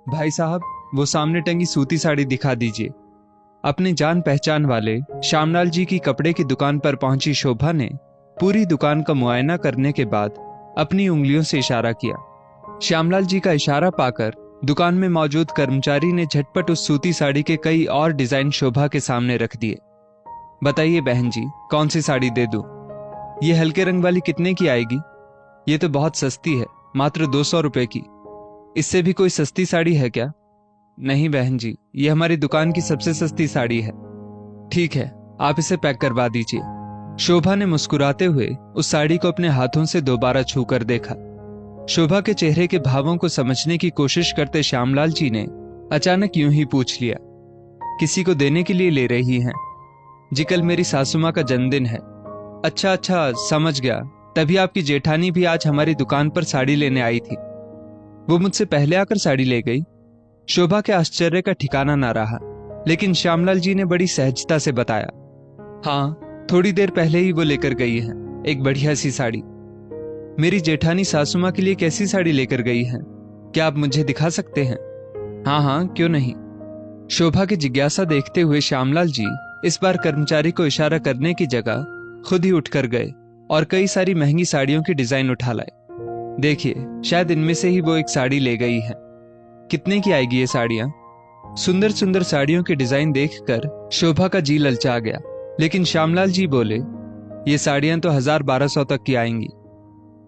भाई साहब, वो सामने टंगी सूती साड़ी दिखा दीजिए। अपने जान पहचान वाले श्यामलाल जी की कपड़े की दुकान पर पहुंची शोभा ने पूरी दुकान का मुआयना करने के बाद अपनी उंगलियों से इशारा किया। श्यामलाल जी का इशारा पाकर दुकान में मौजूद कर्मचारी ने झटपट उस सूती साड़ी के कई और डिजाइन शोभा के सामने रख दिए। बताइए बहन जी, कौन सी साड़ी दे दूं? ये हल्के रंग वाली कितने की आएगी? ये तो बहुत सस्ती है, मात्र 200 रुपए की। इससे भी कोई सस्ती साड़ी है क्या? नहीं बहन जी, ये हमारी दुकान की सबसे सस्ती साड़ी है। ठीक है, आप इसे पैक करवा दीजिए। शोभा ने मुस्कुराते हुए उस साड़ी को अपने हाथों से दोबारा छूकर देखा। शोभा के चेहरे के भावों को समझने की कोशिश करते श्यामलाल जी ने अचानक यूं ही पूछ लिया, किसी को देने के लिए ले रही हैं? जी, कल मेरी सासू माँ का जन्मदिन है। अच्छा अच्छा, समझ गया। तभी आपकी जेठानी भी आज हमारी दुकान पर साड़ी लेने आई थी। वो मुझसे पहले आकर साड़ी ले गई? शोभा के आश्चर्य का ठिकाना ना रहा, लेकिन श्यामलाल जी ने बड़ी सहजता से बताया, हाँ, थोड़ी देर पहले ही वो लेकर गई है, एक बढ़िया सी साड़ी। मेरी जेठानी सासू माँ के लिए कैसी साड़ी लेकर गई है? क्या आप मुझे दिखा सकते हैं? हाँ हाँ, क्यों नहीं। शोभा की जिज्ञासा देखते हुए श्यामलाल जी इस बार कर्मचारी को इशारा करने की जगह खुद ही उठकर गए और कई सारी महंगी साड़ियों की डिजाइन उठा लाए। देखिए, शायद इनमें से ही वो एक साड़ी ले गई है। कितने की आएगी ये साड़ियां? सुंदर सुंदर साड़ियों के डिजाइन देखकर शोभा का जी ललचा गया, लेकिन श्यामलाल जी बोले, ये साड़ियां तो 1000-1200 तक की आएंगी।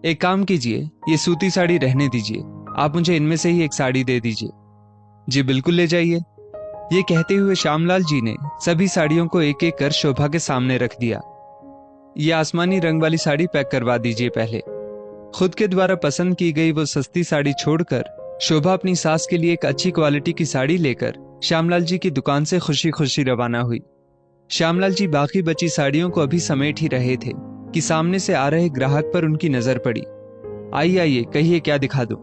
एक काम कीजिए, ये सूती साड़ी रहने दीजिए, आप मुझे इनमें से ही एक साड़ी दे दीजिए। जी बिल्कुल, ले जाइए। ये कहते हुए श्यामलाल जी ने सभी साड़ियों को एक एक कर शोभा के सामने रख दिया। ये आसमानी रंग वाली साड़ी पैक करवा दीजिए पहले। खुद के द्वारा पसंद की गई वो सस्ती साड़ी छोड़कर शोभा अपनी सास के लिए एक अच्छी क्वालिटी की साड़ी लेकर श्यामलाल जी की दुकान से खुशी खुशी रवाना हुई। श्यामलाल जी बाकी बची साड़ियों को अभी समेट ही रहे थे कि सामने से आ रहे ग्राहक पर उनकी नजर पड़ी। आइए आइए, कहिए क्या दिखा दूं?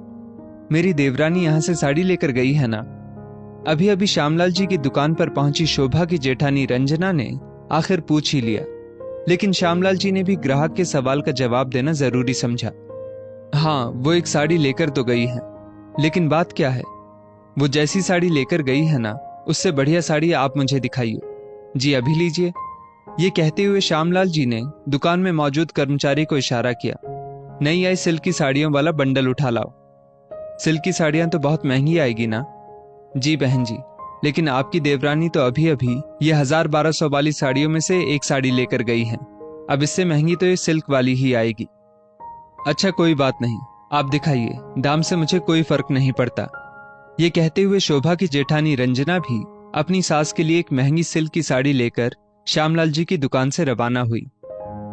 मेरी देवरानी यहां से साड़ी लेकर गई है ना? अभी अभी श्यामलाल जी की दुकान पर पहुंची शोभा की जेठानी रंजना ने आखिर पूछ ही लिया, लेकिन श्यामलाल जी ने भी ग्राहक के सवाल का जवाब देना जरूरी समझा। हाँ, वो एक साड़ी लेकर तो गई है, लेकिन बात क्या है? वो जैसी साड़ी लेकर गई है ना, उससे बढ़िया साड़ी आप मुझे दिखाइए। जी अभी लीजिए। ये कहते हुए श्यामलाल जी ने दुकान में मौजूद कर्मचारी को इशारा किया, नई आई सिल्क की साड़ियों वाला बंडल उठा लाओ। सिल्क की साड़ियां तो बहुत महंगी आएगी ना? जी बहन जी, लेकिन आपकी देवरानी तो अभी अभी ये 1000-1200 वाली साड़ियों में से एक साड़ी लेकर गई है। अब इससे महंगी तो ये सिल्क वाली ही आएगी। अच्छा कोई बात नहीं, आप दिखाइए, दाम से मुझे कोई फर्क नहीं पड़ता। ये कहते हुए शोभा की जेठानी रंजना भी अपनी सास के लिए एक महंगी सिल्क की साड़ी लेकर श्यामलाल जी की दुकान से रवाना हुई।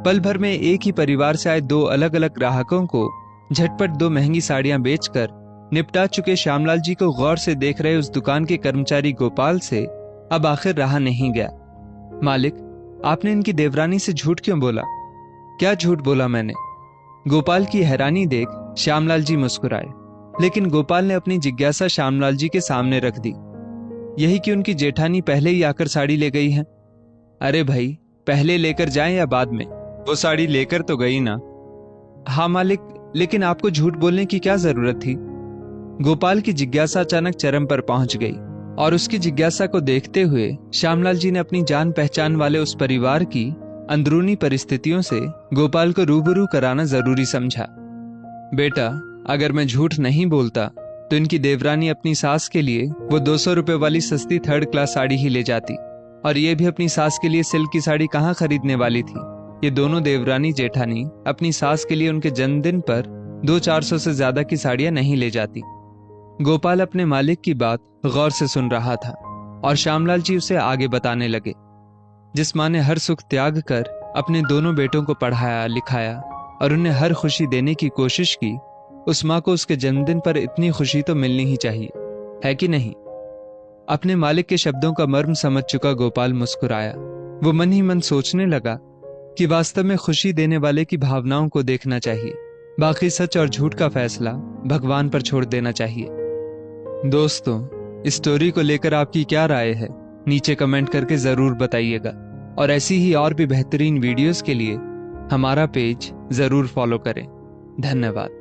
पल भर में एक ही परिवार से आए दो अलग अलग ग्राहकों को झटपट दो महंगी साड़ियां बेचकर निपटा चुके श्यामलाल जी को गौर से देख रहे उस दुकान के कर्मचारी गोपाल से अब आखिर रहा नहीं गया। मालिक, आपने इनकी देवरानी से झूठ क्यों बोला? क्या झूठ बोला मैंने? गोपाल की हैरानी देख श्यामलाल जी मुस्कुराए, लेकिन गोपाल ने अपनी जिज्ञासा श्यामलाल जी के सामने रख दी, यही कि उनकी जेठानी पहले ही आकर साड़ी ले गई है। अरे भाई, पहले लेकर जाएं या बाद में, वो साड़ी लेकर तो गई ना। हाँ मालिक, लेकिन आपको झूठ बोलने की क्या जरूरत थी? गोपाल की जिज्ञासा अचानक चरम पर पहुंच गई और उसकी जिज्ञासा को देखते हुए श्यामलाल जी ने अपनी जान पहचान वाले उस परिवार की अंदरूनी परिस्थितियों से गोपाल को रूबरू कराना जरूरी समझा। बेटा, अगर मैं झूठ नहीं बोलता तो इनकी देवरानी अपनी सास के लिए वो 200 रुपए वाली सस्ती 3rd क्लास साड़ी ही ले जाती, और ये भी अपनी सास के लिए सिल्क की साड़ी कहाँ खरीदने वाली थी। ये दोनों देवरानी जेठानी अपनी सास के लिए उनके जन्मदिन पर 200-400 से ज्यादा की साड़ियां नहीं ले जाती। गोपाल अपने मालिक की बात गौर से सुन रहा था और श्यामलाल जी उसे आगे बताने लगे। जिस माँ ने हर सुख त्याग कर अपने दोनों बेटों को पढ़ाया लिखाया और उन्हें हर खुशी देने की कोशिश की, उस माँ को उसके जन्मदिन पर इतनी खुशी तो मिलनी ही चाहिए, है कि नहीं? अपने मालिक के शब्दों का मर्म समझ चुका गोपाल मुस्कुराया। वो मन ही मन सोचने लगा कि वास्तव में खुशी देने वाले की भावनाओं को देखना चाहिए, बाकी सच और झूठ का फैसला भगवान पर छोड़ देना चाहिए। दोस्तों, इस स्टोरी को लेकर आपकी क्या राय है? नीचे कमेंट करके जरूर बताइएगा, और ऐसी ही और भी बेहतरीन वीडियोस के लिए हमारा पेज जरूर फॉलो करें। धन्यवाद।